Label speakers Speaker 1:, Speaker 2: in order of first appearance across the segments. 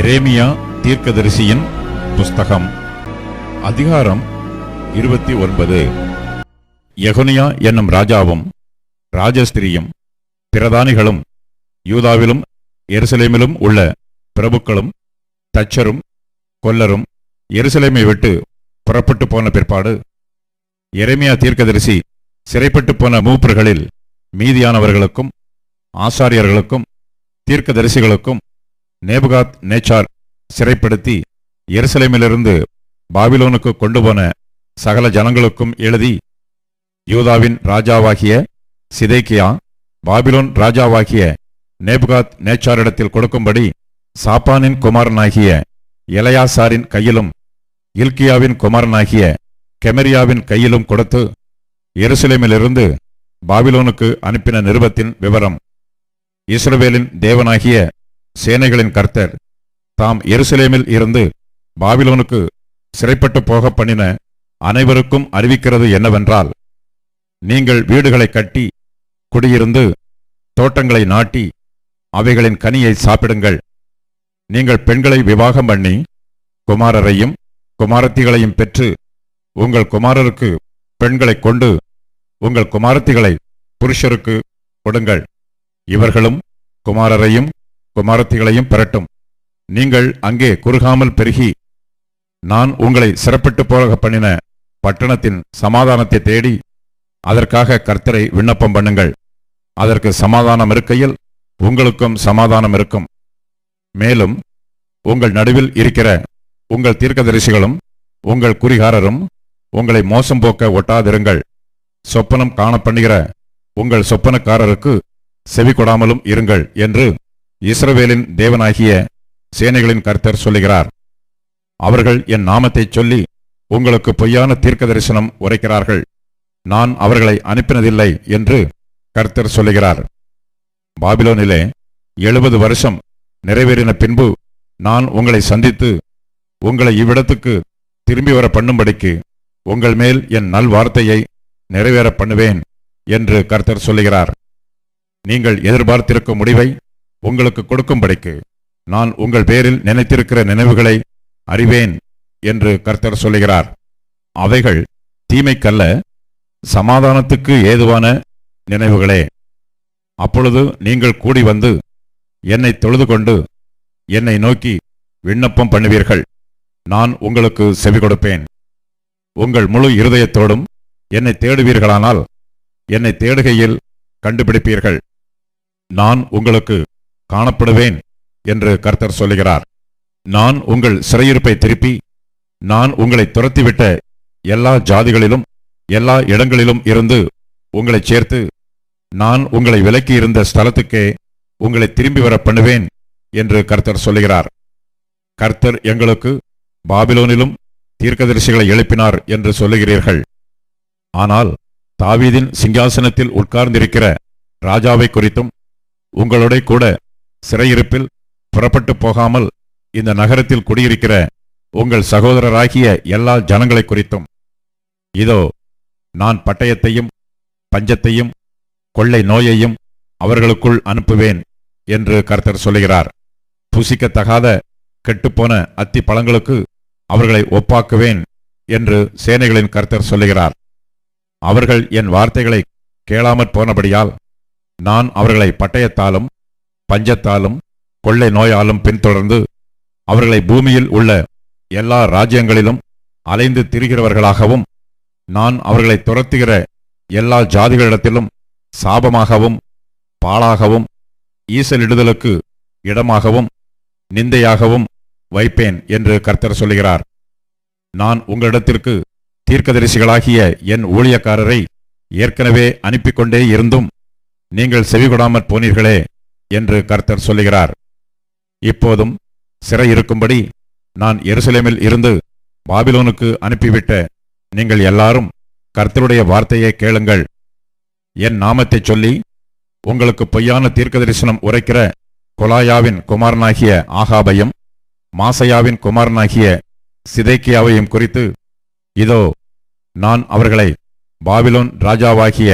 Speaker 1: எரேமியா தீர்க்கதரிசியின் புஸ்தகம் அதிகாரம் 29. யெகொனியா என்னும் ராஜாவும் ராஜஸ்திரியும் பிரதானிகளும் யூதாவிலும் எருசலேமிலும் உள்ள பிரபுக்களும் தச்சரும் கொல்லரும் எருசலேமை விட்டு புறப்பட்டு போன பிற்பாடு எரேமியா தீர்க்கதரிசி சிறைப்பட்டு போன மூப்பர்களில் மீதியானவர்களுக்கும் ஆசாரியர்களுக்கும் தீர்க்கதரிசிகளுக்கும் நேபுகாத் நேச்சார் சிறைப்படுத்தி எருசலேமிலிருந்து பாபிலோனுக்கு கொண்டு போன சகல ஜனங்களுக்கும் எழுதி, யூதாவின் ராஜாவாகிய சிதேக்கியா பாபிலோன் ராஜாவாகிய நேபுகாத் நேச்சாரிடத்தில் கொடுக்கும்படி சாப்பானின் குமாரனாகிய எலெயாசாரின் கையிலும் இல்கியாவின் குமாரனாகிய கெமரியாவின் கையிலும் கொடுத்து எருசலேமிலிருந்து பாபிலோனுக்கு அனுப்பின நிருபத்தின் விவரம். இஸ்ரவேலின் தேவனாகிய சேனைகளின் கர்த்தர் தாம் எருசலேமில் இருந்து பாபிலோனுக்கு சிறைப்பட்டு போக பண்ணின அனைவருக்கும் அறிவிக்கிறது என்னவென்றால், நீங்கள் வீடுகளை கட்டி குடியிருந்து தோட்டங்களை நாட்டி அவைகளின் கனியை சாப்பிடுங்கள். நீங்கள் பெண்களை விவாகம் பண்ணி குமாரரையும் குமாரத்திகளையும் பெற்று உங்கள் குமாரருக்கு பெண்களை கொண்டு உங்கள் குமாரத்திகளை புருஷருக்கு கொடுங்கள். இவர்களும் குமாரரையும் குமாரத்திகளையும் பெறட்டும். நீங்கள் அங்கே குறுகாமல் பெருகி நான் உங்களை சிறப்பிட்டு போக பண்ணின பட்டணத்தின் சமாதானத்தை தேடி அதற்காக கர்த்தரை விண்ணப்பம் பண்ணுங்கள். அதற்கு சமாதானம் இருக்கையில் உங்களுக்கும் சமாதானம் இருக்கும். மேலும் உங்கள் நடுவில் இருக்கிற உங்கள் தீர்க்கதரிசிகளும் உங்கள் குறிகாரரும் உங்களை மோசம் போக்க ஒட்டாதிருங்கள். சொப்பனம் காணப்பண்ணுகிற உங்கள் சொப்பனக்காரருக்கு செவி கொடாமலும் இருங்கள் என்று இஸ்ரவேலின் தேவனாகிய சேனைகளின் கர்த்தர் சொல்லுகிறார். அவர்கள் என் நாமத்தை சொல்லி உங்களுக்கு பொய்யான தீர்க்க தரிசனம் உரைக்கிறார்கள். நான் அவர்களை அனுப்பினதில்லை என்று கர்த்தர் சொல்லுகிறார். பாபிலோனிலே 70 வருஷம் நிறைவேறின பின்பு நான் உங்களை சந்தித்து உங்களை இவ்விடத்துக்கு திரும்பி வர பண்ணும்படிக்கு உங்கள் மேல் என் நல்வார்த்தையை நிறைவேற பண்ணுவேன் என்று கர்த்தர் சொல்லுகிறார். நீங்கள் எதிர்பார்த்திருக்கும் முடிவை உங்களுக்கு கொடுக்கும்படிக்கு நான் உங்கள் பேரில் நினைத்திருக்கிற நினைவுகளை அறிவேன் என்று கர்த்தர் சொல்லுகிறார். அவைகள் தீமைக்கல்ல, சமாதானத்துக்கு ஏதுவான நினைவுகளே. அப்பொழுது நீங்கள் கூடி வந்து என்னை தொழுது கொண்டு என்னை நோக்கி விண்ணப்பம் பண்ணுவீர்கள். நான் உங்களுக்கு செவி கொடுப்பேன். உங்கள் முழு இருதயத்தோடும் என்னை தேடுவீர்களானால் என்னை தேடுகையில் கண்டுபிடிப்பீர்கள். நான் உங்களுக்கு காணப்படுவேன் என்று கர்த்தர் சொல்லுகிறார். நான் உங்கள் சிறையிருப்பை திருப்பி நான் உங்களை துரத்திவிட்ட எல்லா ஜாதிகளிலும் எல்லா இடங்களிலும் இருந்து உங்களை சேர்த்து நான் உங்களை விலக்கி இருந்த ஸ்தலத்துக்கே உங்களை திரும்பி வர பண்ணுவேன் என்று கர்த்தர் சொல்லுகிறார். கர்த்தர் எங்களுக்கு பாபிலோனிலும் தீர்க்கதரிசிகளை எழுப்பினார் என்று சொல்லுகிறீர்கள். ஆனால் தாவீதின் சிங்காசனத்தில் உட்கார்ந்திருக்கிற ராஜாவை குறித்தும் உங்களோட கூட சிறையிருப்பில் புறப்பட்டு போகாமல் இந்த நகரத்தில் குடியிருக்கிற உங்கள் சகோதரராகிய எல்லா ஜனங்களை குறித்தும், இதோ நான் பட்டயத்தையும் பஞ்சத்தையும் கொள்ளை நோயையும் அவர்களுக்குள் அனுப்புவேன் என்று கர்த்தர் சொல்லுகிறார். புசிக்கத்தகாத கெட்டுப்போன அத்தி பழங்களுக்கு அவர்களை ஒப்பாக்குவேன் என்று சேனைகளின் கர்த்தர் சொல்லுகிறார். அவர்கள் என் வார்த்தைகளை கேளாமற் போனபடியால் நான் அவர்களை பட்டயத்தாலும் பஞ்சத்தாலும் கொள்ளை நோயாலும் பின்தொடர்ந்து அவர்களை பூமியில் உள்ள எல்லா ராஜ்யங்களிலும் அலைந்து திரிகிறவர்களாகவும் நான் அவர்களை துரத்துகிற எல்லா ஜாதிகளிடத்திலும் சாபமாகவும் பாழாகவும் ஈசலிடுதலுக்கு இடமாகவும் நிந்தையாகவும் வைப்பேன் என்று கர்த்தர் சொல்லுகிறார். நான் உங்களிடத்திற்கு தீர்க்கதரிசிகளாகிய என் ஊழியக்காரரை ஏற்கனவே அனுப்பிக்கொண்டே இருந்தும் நீங்கள் செவிகொடாமற் போனீர்களே என்று கர்த்தர் சொல்லுகிறார். இப்போதும் சிறையிருக்கும்படி நான் எருசலேமில் இருந்து பாபிலோனுக்கு அனுப்பிவிட்ட நீங்கள் எல்லாரும் கர்த்தருடைய வார்த்தையை கேளுங்கள். என் நாமத்தைச் சொல்லி உங்களுக்கு பொய்யான தீர்க்கதரிசனம் உரைக்கிற கொலாயாவின் குமாரனாகிய ஆகாபையும் மாசையாவின் குமாரனாகிய சிதேக்கியாவையும் குறித்து, இதோ நான் அவர்களை பாபிலோன் ராஜாவாகிய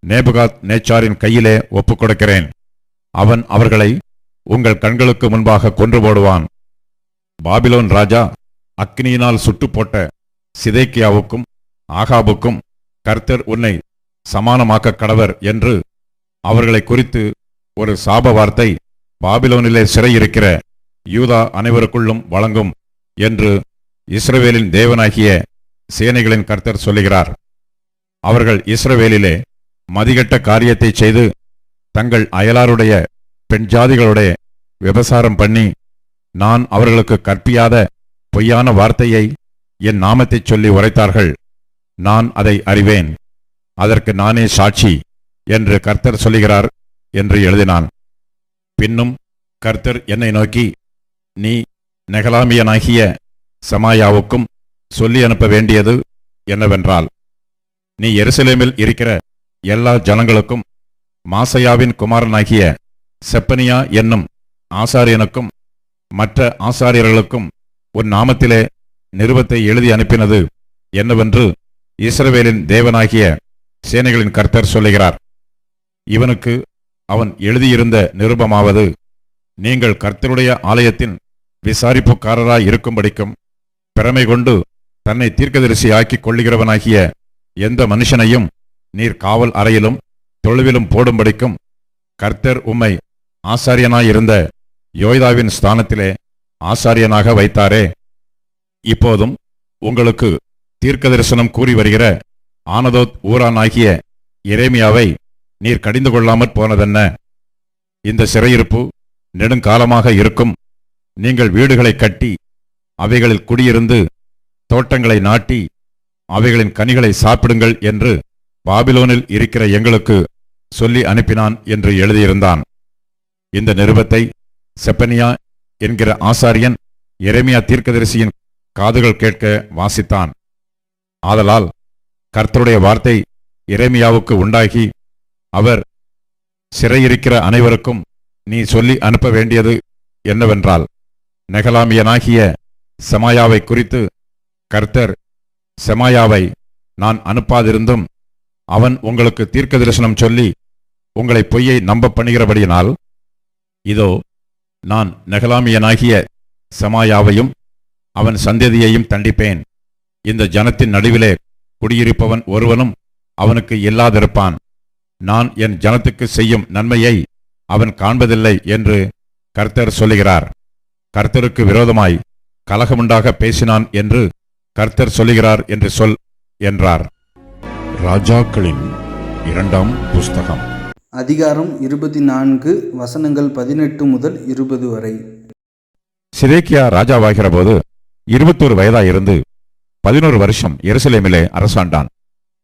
Speaker 1: நேபுகாத் நேச்சாரின் கையிலே ஒப்புக்கொடுக்கிறேன். அவன் அவர்களை உங்கள் கண்களுக்கு முன்பாக கொன்று போடுவான். பாபிலோன் ராஜா அக்னியினால் சுட்டு போட்ட சிதேக்கியாவுக்கும் ஆகாபுக்கும் கர்த்தர் உன்னை சமானமாக்க கடவர் என்று அவர்களை குறித்து ஒரு சாப வார்த்தை பாபிலோனிலே சிறையிருக்கிற யூதா அனைவருக்குள்ளும் வழங்கும் என்று இஸ்ரவேலின் தேவனாகிய சேனைகளின் கர்த்தர் சொல்லுகிறார். அவர்கள் இஸ்ரவேலிலே மதிகெட்ட காரியத்தை செய்து தங்கள் அயலாருடைய பெண் ஜாதிகளுடைய விபசாரம் பண்ணி நான் அவர்களுக்கு கற்பியாத பொய்யான வார்த்தையை என் நாமத்தைச் சொல்லி உரைத்தார்கள். நான் அதை அறிவேன், அதற்கு நானே சாட்சி என்று கர்த்தர் சொல்லுகிறார் என்று எழுதினான். பின்னும் கர்த்தர் என்னை நோக்கி, நீ நெகலாமியனாகிய செமாயாவுக்கும் சொல்லி அனுப்ப வேண்டியது என்னவென்றால், நீ எருசலேமில் இருக்கிற எல்லா ஜனங்களுக்கும் மாசையாவின் குமாரனாகிய செப்பனியா என்னும் ஆசாரியனுக்கும் மற்ற ஆசாரியர்களுக்கும் உன் நாமத்திலே நிருபத்தை எழுதி அனுப்பினது என்னவென்று இஸ்ரவேலின் தேவனாகிய சேனைகளின் கர்த்தர் சொல்லுகிறார். இவனுக்கு அவன் எழுதியிருந்த நிருபமாவது, நீங்கள் கர்த்தருடைய ஆலயத்தின் விசாரிப்புக்காரராய் இருக்கும்படிக்கும் பெருமை கொண்டு தன்னை தீர்க்கதரிசியாக்கிக் கொள்ளுகிறவனாகிய எந்த மனுஷனையும் நீர் காவல் அறையிலும் தொழுவிலும் போடும்படிக்கும் கர்த்தர் உம்மை ஆசாரியனாயிருந்த யோய்தாவின் ஸ்தானத்திலே ஆசாரியனாக வைத்தாரே. இப்போதும் உங்களுக்கு தீர்க்க தரிசனம் கூறி வருகிற ஆனதோத் ஊரானாகிய எரேமியாவை நீர் கடிந்து கொள்ளாமற் போனதென்ன? இந்த சிறையிருப்பு நெடுங்காலமாக இருக்கும். நீங்கள் வீடுகளை கட்டி அவைகளில் குடியிருந்து தோட்டங்களை நாட்டி அவைகளின் கனிகளை சாப்பிடுங்கள் என்று பாபிலோனில் இருக்கிற எங்களுக்கு சொல்லி அனுப்பினான் என்று எழுதியிருந்தான். இந்த நிருபத்தை செப்பனியா என்கிற ஆசாரியன் எரேமியா தீர்க்கதரிசியின் காதுகள் கேட்க வாசித்தான். ஆதலால் கர்த்தருடைய வார்த்தை எரேமியாவுக்கு உண்டாகி, அவர் சிறையிருக்கிற அனைவருக்கும் நீ சொல்லி அனுப்ப வேண்டியது என்னவென்றால், நெகலாமியனாகிய செமாயாவை குறித்து கர்த்தர், செமாயாவை நான் அனுப்பாதிருந்தும் அவன் உங்களுக்கு தீர்க்க தரிசனம் சொல்லி உங்களை பொய்யை நம்ப பண்ணுகிறபடியினால், இதோ நான் நெகலாமியனாகிய செமாயாவையும் அவன் சந்ததியையும் தண்டிப்பேன். இந்த ஜனத்தின் நடுவிலே குடியிருப்பவன் ஒருவனும் அவனுக்கு இல்லாதிருப்பான். நான் என் ஜனத்துக்கு செய்யும் நன்மையை அவன் காண்பதில்லை என்று கர்த்தர் சொல்லுகிறார். கர்த்தருக்கு விரோதமாய் கலகமுண்டாக பேசினான் என்று கர்த்தர் சொல்லுகிறார் என்று சொல் என்றார். ராஜாக்களின் 2ஆம் புஸ்தகம்
Speaker 2: அதிகாரம் 24 வசனங்கள் 18 முதல் 20 வரை.
Speaker 1: சிதேக்கியா ராஜாவாகிற போது 21 வயதாயிருந்து 11 வருஷம் எருசலேமிலே அரசாண்டான்.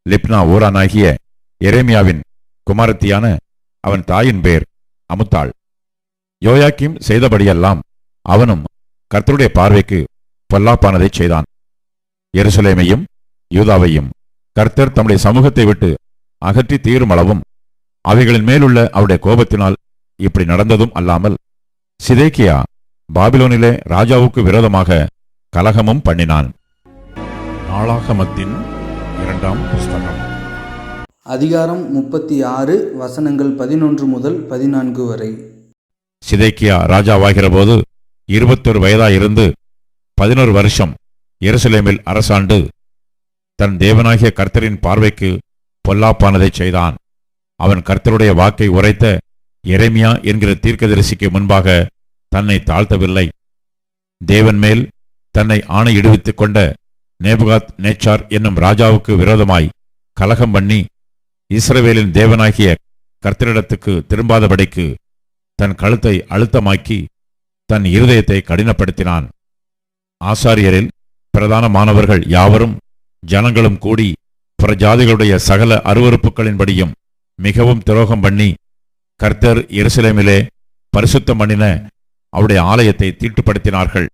Speaker 1: லிப்னா ஊரானாகிய எரேமியாவின் குமாரத்தியான அவன் தாயின் பேர் அமுத்தாள். யோயாக்கீம் செய்தபடியெல்லாம் அவனும் கர்த்தருடைய பார்வைக்கு பொல்லாப்பானதைச் செய்தான். எருசலேமையும் யூதாவையும் கர்த்தர் தம்முடைய சமூகத்தை விட்டு அகற்றி தீரும் அளவும் அவைகளின் மேலுள்ள அவருடைய கோபத்தினால் இப்படி நடந்ததும் அல்லாமல், சிதேக்கியா பாபிலோனிலே ராஜாவுக்கு விரோதமாக கலகமும் பண்ணினான். நாளாகமத்தின் 2ஆம் புஸ்தகம்
Speaker 2: அதிகாரம் 36 வசனங்கள் 11 முதல் 14 வரை.
Speaker 1: சிதேக்கியா ராஜாவாகிற போது 21 வயதாயிருந்து 11 வருஷம் எருசலேமில் அரசாண்டு தன் தேவனாகிய கர்த்தரின் பார்வைக்கு பொல்லாப்பானதைச் செய்தான். அவன் கர்த்தருடைய வாக்கை உரைத்த எரேமியா என்கிற தீர்க்கதரிசிக்கு முன்பாக தன்னை தாழ்த்தவில்லை. தேவன் மேல் தன்னை ஆணையிடுவித்துக் கொண்ட நேபுகாத் நேச்சார் என்னும் ராஜாவுக்கு விரோதமாய் கலகம் பண்ணி இஸ்ரவேலின் தேவனாகிய கர்த்தரிடத்துக்கு திரும்பாதபடிக்கு தன் கழுத்தை அழுத்தமாக்கி தன் இருதயத்தை கடினப்படுத்தினான். ஆசாரியரில் பிரதானமானவர்கள் யாவரும் ஜனங்களும் கூடி புறஜாதிகளுடைய சகல அருவருப்புகளின்படியும் மிகவும் துரோகம் பண்ணி கர்த்தர் எருசலேமிலே பரிசுத்தம் பண்ணின அவருடைய ஆலயத்தை தீட்டுப்படுத்தினார்கள்.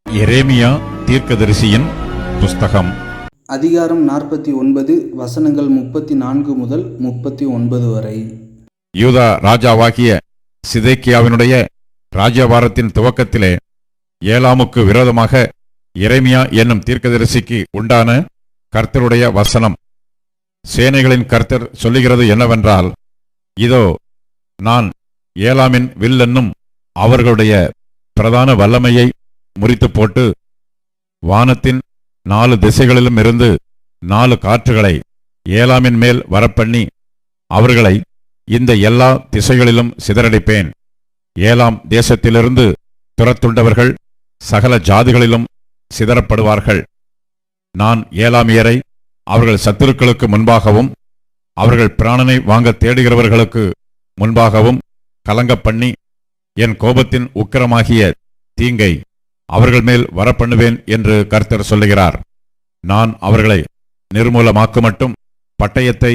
Speaker 1: எரேமியா தீர்க்கதரிசியின் புஸ்தகம்
Speaker 2: அதிகாரம் 49 வசனங்கள் 34 முதல் 39 வரை.
Speaker 1: யூதா ராஜாவாகிய சிதேக்கியாவினுடைய ராஜ்யபாரத்தின் துவக்கத்திலே ஏலாமுக்கு விரோதமாக எரேமியா என்னும் தீர்க்கதரிசிக்கு உண்டான கர்த்தருடைய வசனம். சேனைகளின் கர்த்தர் சொல்லுகிறது என்னவென்றால், இதோ நான் ஏலாமின் வில் என்னும் அவர்களுடைய பிரதான வல்லமையை முறித்து போட்டு வானத்தின் 4 திசைகளிலும் இருந்து 4 காற்றுகளை ஏலாமின் மேல் வரப்பண்ணி அவர்களை இந்த எல்லா திசைகளிலும் சிதறடிப்பேன். ஏலாம் தேசத்திலிருந்து துரத்துண்டவர்கள் சகல ஜாதிகளிலும் சிதறப்படுவார்கள். நான் ஏலாமியரை அவர்கள் சத்துருக்களுக்கு முன்பாகவும் அவர்கள் பிராணனை வாங்க தேடுகிறவர்களுக்கு முன்பாகவும் கலங்கப் பண்ணி என் கோபத்தின் உக்கிரமாகிய தீங்கை அவர்கள் மேல் வரப்பண்ணுவேன் என்று கர்த்தர் சொல்லுகிறார். நான் அவர்களை நிர்மூலமாக்குமட்டும் பட்டயத்தை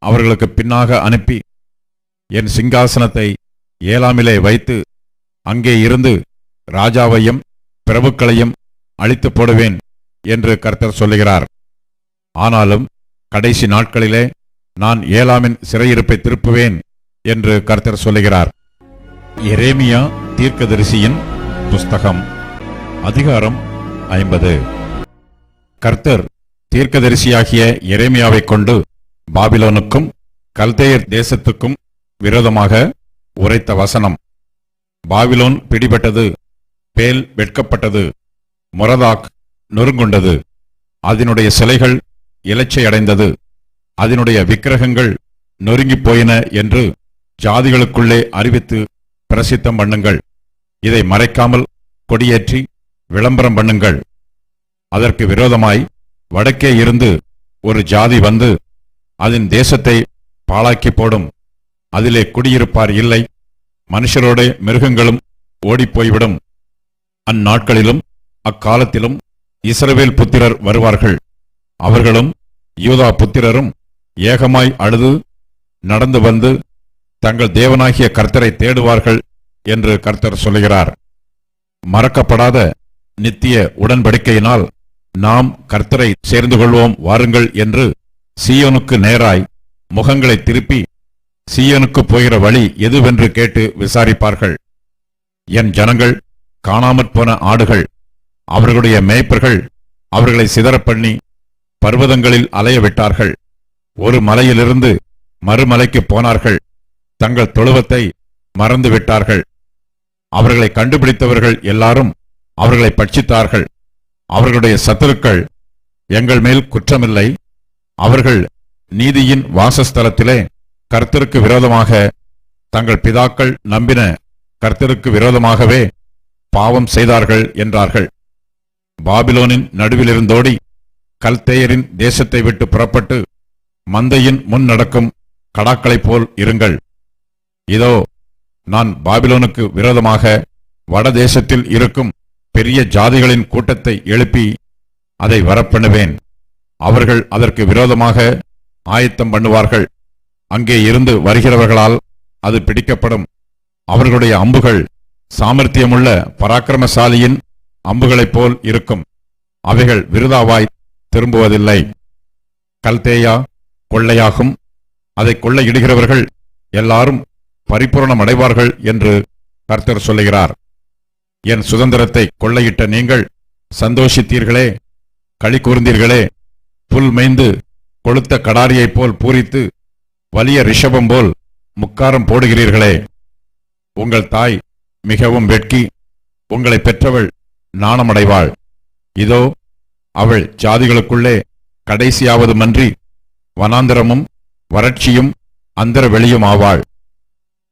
Speaker 1: அவர்களுக்கு பின்னாக அனுப்பி என் சிங்காசனத்தை ஏலாமிலே வைத்து அங்கே இருந்து ராஜாவையும் பிரபுக்களையும் அழித்து போடுவேன் என்று கர்த்தர் சொல்லுகிறார். ஆனாலும் கடைசி நாட்களிலே நான் ஏலாமின் சிறையிருப்பை திருப்புவேன் என்று கர்த்தர் சொல்லுகிறார். எரேமியா தீர்க்கதரிசியின் புஸ்தகம் அதிகாரம் 50. கர்த்தர் தீர்க்கதரிசியாகிய எரேமியாவைக் கொண்டு பாபிலோனுக்கும் கல்தேயர் தேசத்துக்கும் விரோதமாக உரைத்த வசனம். பாபிலோன் பிடிபட்டது, பேல் வெட்கப்பட்டது, மொரதாக் நொறுங்குண்டது, அதனுடைய சிலைகள் இலச்சையடைந்தது, அதனுடைய விக்கிரகங்கள் நொறுங்கிப் போயின என்று ஜாதிகளுக்குள்ளே அறிவித்து பிரசித்தம் பண்ணுங்கள். இதை மறைக்காமல் கொடியேற்றி விளம்பரம் பண்ணுங்கள். அதற்கு விரோதமாய் வடக்கே இருந்து ஒரு ஜாதி வந்து அதன் தேசத்தை பாழாக்கி போடும். அதிலே குடியிருப்பார் இல்லை, மனுஷரோட மிருகங்களும் ஓடிப்போய்விடும். அந்நாட்களிலும் அக்காலத்திலும் இஸ்ரவேல் புத்திரர் வருவார்கள். அவர்களும் யூதா புத்திரரும் ஏகமாய் அழுது நடந்து வந்து தங்கள் தேவனாகிய கர்த்தரை தேடுவார்கள் என்று கர்த்தர் சொல்லுகிறார். மறக்கப்படாத நித்திய உடன்படிக்கையினால் நாம் கர்த்தரை சேர்ந்து கொள்வோம் வாருங்கள் என்று சீயோனுக்கு நேராய் முகங்களை திருப்பி சீயோனுக்கு போகிற வழி எதுவென்று கேட்டு விசாரிப்பார்கள். என் ஜனங்கள் காணாமற் போன ஆடுகள், அவர்களுடைய மேய்ப்பர்கள் அவர்களை சிதறப்பண்ணி பர்வதங்களில் அலைய விட்டார்கள். ஒரு மலையிலிருந்து மறுமலைக்கு போனார்கள், தங்கள் தொழுவத்தை மறந்து விட்டார்கள். அவர்களை கண்டுபிடித்தவர்கள் எல்லாரும் அவர்களை பட்சித்தார்கள். அவர்களுடைய சத்துருக்கள் எங்கள் மேல் குற்றமில்லை, அவர்கள் நீதியின் வாசஸ்தலத்திலே கர்த்தருக்கு விரோதமாக தங்கள் பிதாக்கள் நம்பின கர்த்தருக்கு விரோதமாகவே பாவம் செய்தார்கள் என்றார்கள். பாபிலோனின் நடுவிலிருந்தோடி கல்தேயரின் தேசத்தை விட்டு புறப்பட்டு மந்தையின் முன் நடக்கும் கடாக்களைப் போல் இருங்கள். இதோ நான் பாபிலோனுக்கு விரோதமாக வடதேசத்தில் இருக்கும் பெரிய ஜாதிகளின் கூட்டத்தை எழுப்பி அதை வரப்பண்ணுவேன். அவர்கள் அதற்கு விரோதமாக ஆயத்தம் பண்ணுவார்கள். அங்கே இருந்து வருகிறவர்களால் அது பிடிக்கப்படும். அவர்களுடைய அம்புகள் சாமர்த்தியமுள்ள பராக்கிரமசாலியின் அம்புகளைப் போல் இருக்கும். அவைகள் விருதாவாய் திரும்புவதில்லை. கல்தேயா கொள்ளையாகும், அதை கொள்ளையிடுகிறவர்கள் எல்லாரும் பரிபூரணமடைவார்கள் என்று கர்த்தர் சொல்லுகிறார். என் சுதந்திரத்தை கொள்ளையிட்ட நீங்கள் சந்தோஷித்தீர்களே, களி கூர்ந்தீர்களே. புல் மேய்ந்து கொளுத்த கடாரியைப் போல் பூரித்து வலிய ரிஷபம் போல் முக்காரம் போடுகிறீர்களே. உங்கள் தாய் மிகவும் வெட்கி உங்களை பெற்றவள் நாணமடைவாள். இதோ அவள் ஜாதிகளுக்குள்ளே கடைசியாவதுமன்றி வனாந்தரமும் வறட்சியும் அந்தர வெளியும் ஆவாள்.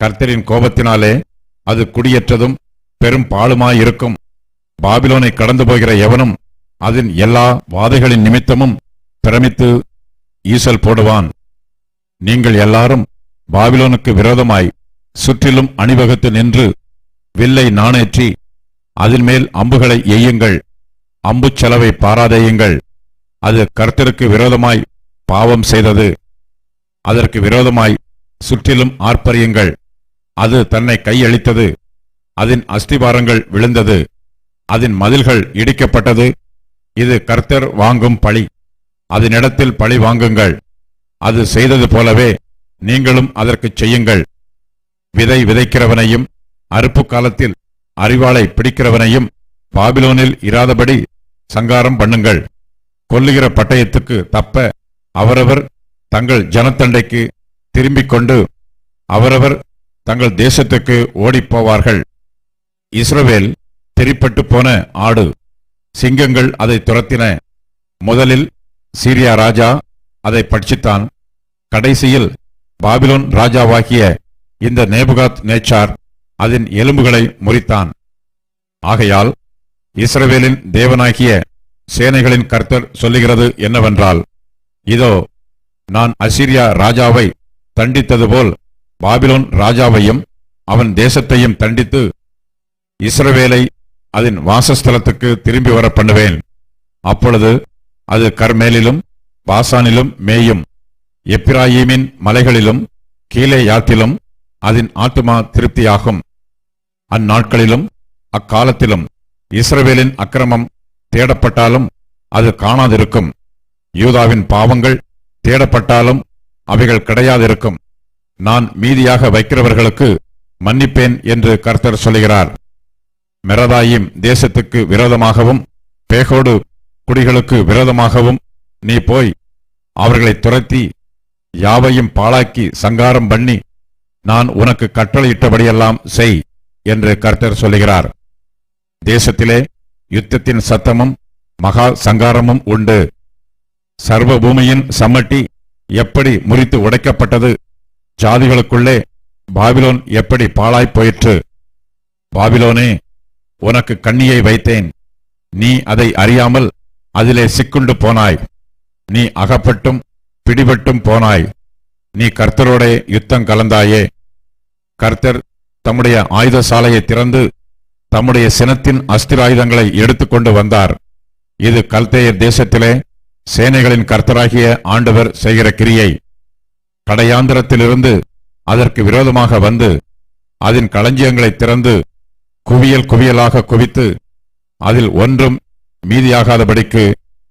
Speaker 1: கர்த்தரின் கோபத்தினாலே அது குடியேற்றதும் பெரும் பாழுமாயிருக்கும். பாபிலோனை கடந்து போகிற எவனும் அதன் எல்லா வாதைகளின் நிமித்தமும் பிரமித்து ஈசல் போடுவான். நீங்கள் எல்லாரும் பாபிலோனுக்கு விரோதமாய் சுற்றிலும் அணிவகுத்து நின்று வில்லை நாணேற்றி அதன் மேல் அம்புகளை எய்யுங்கள். அம்புச் செலவை பாராதேயுங்கள். அது கர்த்தருக்கு விரோதமாய் பாவம் செய்தது. அதற்கு விரோதமாய் சுற்றிலும் ஆர்ப்பரியுங்கள். அது தன்னை கையளித்தது. அதன் அஸ்திபாரங்கள் விழுந்தது. அதன் மதில்கள் இடிக்கப்பட்டது. இது கர்த்தர் வாங்கும் பழி. அதனிடத்தில் பழி வாங்குங்கள். அது செய்தது போலவே நீங்களும் அதற்குச் செய்யுங்கள். விதை விதைக்கிறவனையும் அறுப்பு காலத்தில் அரிவாளை பிடிக்கிறவனையும் பாபிலோனில் இராதபடி சங்காரம் பண்ணுங்கள். கொல்லுகிற பட்டயத்துக்கு தப்ப அவரவர் தங்கள் ஜனத்தண்டைக்கு திரும்பிக் கொண்டு அவரவர் தங்கள் தேசத்துக்கு ஓடிப்போவார்கள். இஸ்ரவேல் திரிப்பட்டு போன ஆடு. சிங்கங்கள் அதை துரத்தின. முதலில் சீரியா ராஜா அதை பட்சித்தான். கடைசியில் பாபிலோன் ராஜாவாகிய இந்த நேபுகாத் நேச்சார் அதன் எலும்புகளை முறித்தான். ஆகையால் இஸ்ரவேலின் தேவனாகிய சேனைகளின் கர்த்தர் சொல்லுகிறது என்னவென்றால், இதோ, நான் அசீரியா ராஜாவை தண்டித்தது போல் பாபிலோன் ராஜாவையும் அவன் தேசத்தையும் தண்டித்து இஸ்ரவேலை அதன் வாசஸ்தலத்துக்கு திரும்பி வர பண்ணுவேன். அப்பொழுது அது கர்மேலிலும் பாசானிலும் மேயும், எப்பிராயீமின் மலைகளிலும் கீலேயாத்திலும் அதன் ஆத்துமா திருப்தியாகும். அந்நாட்களிலும் அக்காலத்திலும் இஸ்ரவேலின் அக்கிரமம் தேடப்பட்டாலும் அது காணாதிருக்கும். யூதாவின் பாவங்கள் தேடப்பட்டாலும் அவைகள் கிடையாதிருக்கும். நான் மீதியாக வைக்கிறவர்களுக்கு மன்னிப்பேன் என்று கர்த்தர் சொல்கிறார். மெரதாயிம் தேசத்துக்கு விரோதமாகவும் பேகோடு குடிகளுக்கு விரோதமாகவும் நீ போய் அவர்களை துரத்தி யாவையும் பாழாக்கி சங்காரம் பண்ணி நான் உனக்கு கட்டளையிட்டபடியெல்லாம் செய் என்று கர்த்தர் சொல்லுகிறார். தேசத்திலே யுத்தத்தின் சத்தமும் மகா சங்காரமும் உண்டு. சர்வ பூமியின் சம்மட்டி எப்படி முறித்து உடைக்கப்பட்டது, ஜாதிகளுக்குள்ளே பாபிலோன் எப்படி பாழாய்ப் போயிற்று. பாபிலோனே, உனக்கு கண்ணியை வைத்தேன், நீ அதை அறியாமல் அதிலே சிக்குண்டு போனாய். நீ அகப்பட்டும் பிடிபட்டும் போனாய். நீ கர்த்தரோடே யுத்தம் கலந்தாயே. கர்த்தர் தம்முடைய ஆயுதசாலையை திறந்து தம்முடைய சினத்தின் அஸ்திராயுதங்களை எடுத்துக்கொண்டு வந்தார். இது கல்தேயர் தேசத்திலே சேனைகளின் கர்த்தராகிய ஆண்டவர் செய்கிற கிரியை. கடையாந்திரத்திலிருந்து அதற்கு விரோதமாக வந்து அதன் களஞ்சியங்களை திறந்து குவியல் குவியலாக குவித்து அதில் ஒன்றும் மீதியாகாதபடிக்கு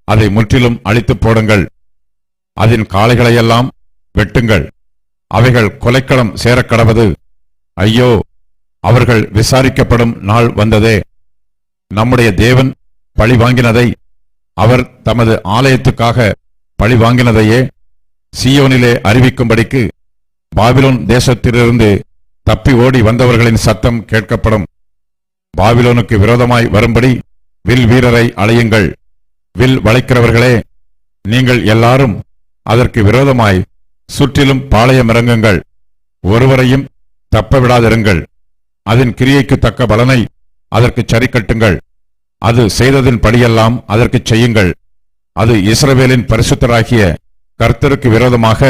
Speaker 1: அதை முற்றிலும் அழித்துப் போடுங்கள். அதன் காளைகளையெல்லாம் வெட்டுங்கள். அவைகள் கொலைக்களம் சேரக்கடவது. ஐயோ, அவர்கள் விசாரிக்கப்படும் நாள் வந்ததே. நம்முடைய தேவன் பழி வாங்கினதை, அவர் தமது ஆலயத்துக்காக பழி வாங்கினதையே சீயோனிலே அறிவிக்கும்படிக்கு பாபிலோன் தேசத்திலிருந்து தப்பி ஓடி வந்தவர்களின் சத்தம் கேட்கப்படும். பாபிலோனுக்கு விரோதமாய் வரும்படி வில் வீரரை அழையுங்கள். வில் வளைக்கிறவர்களே, நீங்கள் எல்லாரும் அதற்கு விரோதமாய் சுற்றிலும் பாளையமிறங்குங்கள். ஒருவரையும் தப்ப விடாதிருங்கள். அதன் கிரியைக்கு தக்க பலனை அதற்கு சரிக்கட்டுங்கள். அது செய்ததின் படியெல்லாம் அதற்கு செய்யுங்கள். அது இஸ்ரவேலின் பரிசுத்தராகிய கர்த்தருக்கு விரோதமாக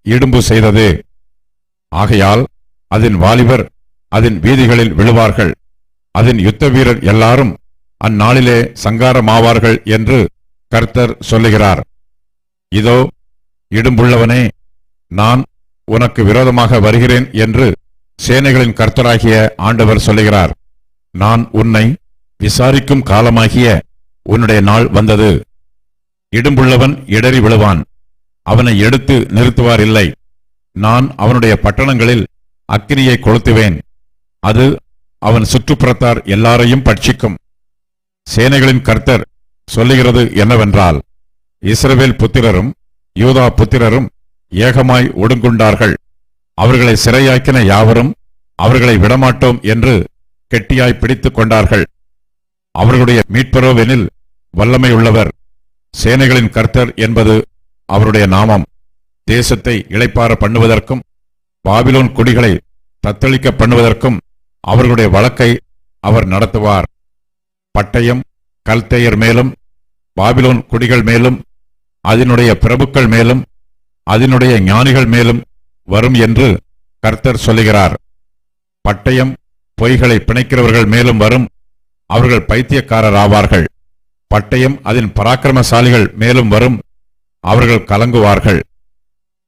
Speaker 1: இடும்பு செய்தது. ஆகையால் அதன் வாலிபர் அதன் வீதிகளில் விழுவார்கள். அதன் யுத்த வீரர் எல்லாரும் அந்நாளிலே சங்காரமாவார்கள் என்று கர்த்தர் சொல்லுகிறார். இதோ, இடும்புள்ளவனே, நான் உனக்கு விரோதமாக வருகிறேன் என்று சேனைகளின் கர்த்தராகிய ஆண்டவர் சொல்லுகிறார். நான் உன்னை விசாரிக்கும் காலமாகிய உன்னுடைய நாள் வந்தது. இடும்புள்ளவன் இடறி விழுவான், அவனை எடுத்து நிறுத்துவார் இல்லை. நான் அவனுடைய பட்டணங்களில் அக்கினியை கொளுத்துவேன், அது அவன் சுற்றுப்புறத்தார் எல்லாரையும் பட்சிக்கும். சேனைகளின் கர்த்தர் சொல்லுகிறது என்னவென்றால், இஸ்ரவேல் புத்திரரும் யூதா புத்திரரும் ஏகமாய் ஒடுங்குண்டார்கள். அவர்களை சிறையாக்கின யாவரும் அவர்களை விடமாட்டோம் என்று கெட்டியாய் பிடித்துக் கொண்டார்கள். அவர்களுடைய மீட்பரோவெனில் வல்லமையுள்ளவர். சேனைகளின் கர்த்தர் என்பது அவருடைய நாமம். தேசத்தை இளைப்பாற பண்ணுவதற்கும் பாபிலோன் குடிகளை தத்தளிக்க பண்ணுவதற்கும் அவர்களுடைய வழக்கை அவர் நடத்துவார். பட்டயம் கல்தேயர் மேலும் பாபிலோன் குடிகள் மேலும் அதனுடைய பிரபுக்கள் மேலும் அதனுடைய ஞானிகள் மேலும் வரும் என்று கர்த்தர் சொல்லுகிறார். பட்டயம் பொய்களை பிணைக்கிறவர்கள் மேலும் வரும், அவர்கள் பைத்தியக்காரராவார்கள். பட்டயம் அதன் பராக்கிரமசாலிகள் மேலும் வரும், அவர்கள் கலங்குவார்கள்.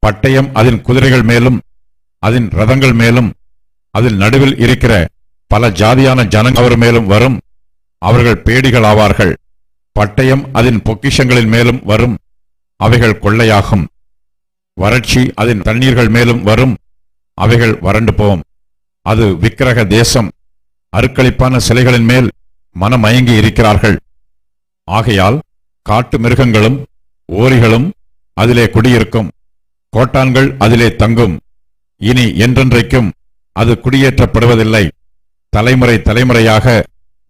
Speaker 1: பட்டயம் அதன் குதிரைகள் மேலும் அதன் ரதங்கள் மேலும் அதில் நடுவில் இருக்கிற பல ஜாதியான ஜனங்கள் மேலும் வரும், அவர்கள் பேடிகளாவார்கள். பட்டயம் அதன் பொக்கிஷங்களின் மேலும் வரும், அவைகள் கொள்ளையாகும். வறட்சி அதன் தண்ணீர்கள் மேலும் வரும், அவைகள் வறண்டு போம். அது விக்கிரக தேசம். அருக்களிப்பான சிலைகளின் மேல் மனமயங்கி இருக்கிறார்கள். ஆகையால் காட்டு மிருகங்களும் ஓரிகளும் அதிலே குடியிருக்கும், கோட்டான்கள் அதிலே தங்கும். இனி என்றென்றைக்கும் அது குடியேற்றப்படுவதில்லை. தலைமுறை தலைமுறையாக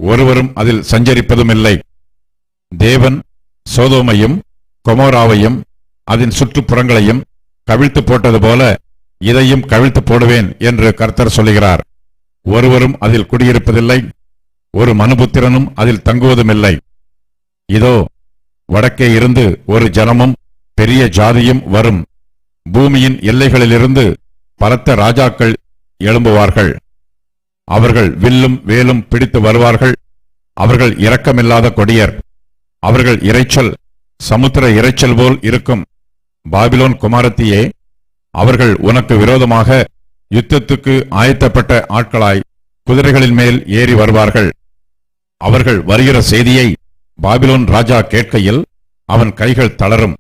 Speaker 1: ஒருவரும் அதில் சஞ்சரிப்பதுமில்லை. தேவன் சோதோமையும் கொமோராவையும் அதன் சுற்றுப்புறங்களையும் கவிழ்த்து போட்டது போல இதையும் கவிழ்த்து போடுவேன் என்று கர்த்தர் சொல்லுகிறார். ஒருவரும் அதில் குடியிருப்பதில்லை, ஒரு மனுபுத்திரனும் அதில் தங்குவதுமில்லை. இதோ, வடக்கே இருந்து ஒரு ஜனமும் பெரிய ஜாதியும் வரும். பூமியின் எல்லைகளிலிருந்து பலத்த ராஜாக்கள் எழும்புவார்கள். அவர்கள் வில்லும் வேலும் பிடித்து வருவார்கள். அவர்கள் இரக்கமில்லாத கொடியர். அவர்கள் இரைச்சல் சமுத்திர இரைச்சல் போல் இருக்கும். பாபிலோன் குமாரத்தியே, அவர்கள் உனக்கு விரோதமாக யுத்தத்துக்கு ஆயத்தப்பட்ட ஆட்களாய் குதிரைகளின் மேல் ஏறி வருவார்கள். அவர்கள் வருகிற செய்தியை பாபிலோன் ராஜா கேட்கையில் அவன் கைகள் தளரும்.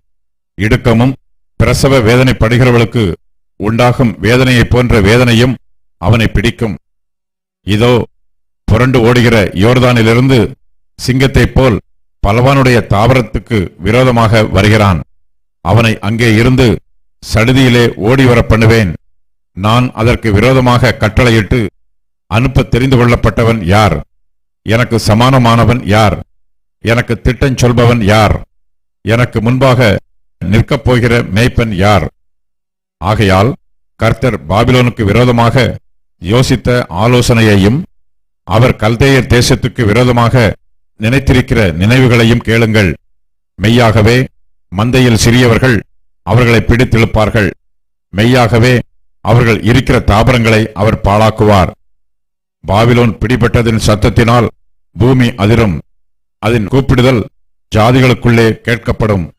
Speaker 1: இடுக்கமும் பிரசவ வேதனைப்படுகிறவளுக்கு உண்டாகும் வேதனையைப் போன்ற வேதனையும் அவனை பிடிக்கும். இதோ, புரண்டு ஓடுகிற யோர்தானிலிருந்து சிங்கத்தைப் போல் பலவானுடைய தாவரத்துக்கு விரோதமாக வருகிறான். அவனை அங்கே இருந்து சடுதியிலே ஓடிவர பண்ணுவேன். நான் அதற்கு விரோதமாக கட்டளையிட்டு அனுப்ப தெரிந்து கொள்ளப்பட்டவன் யார்? எனக்கு சமானமானவன் யார்? எனக்கு திட்டம் சொல்பவன் யார்? எனக்கு முன்பாக நிற்கப் போகிற மேய்ப்பன் யார்? ஆகையால் கர்த்தர் பாபிலோனுக்கு விரோதமாக யோசித்த ஆலோசனையையும் அவர் கல்தேயர் தேசத்துக்கு விரோதமாக நினைத்திருக்கிற நினைவுகளையும் கேளுங்கள். மெய்யாகவே மந்தையில் சிறியவர்கள் அவர்களை பிடித்திழுப்பார்கள். மெய்யாகவே அவர்கள் இருக்கிற தாபரங்களை அவர் பாழாக்குவார். பாபிலோன் பிடிபட்டதின் சத்தத்தினால் பூமி அதிரும். அதன் கூப்பிடுதல் ஜாதிகளுக்குள்ளே கேட்கப்படும்.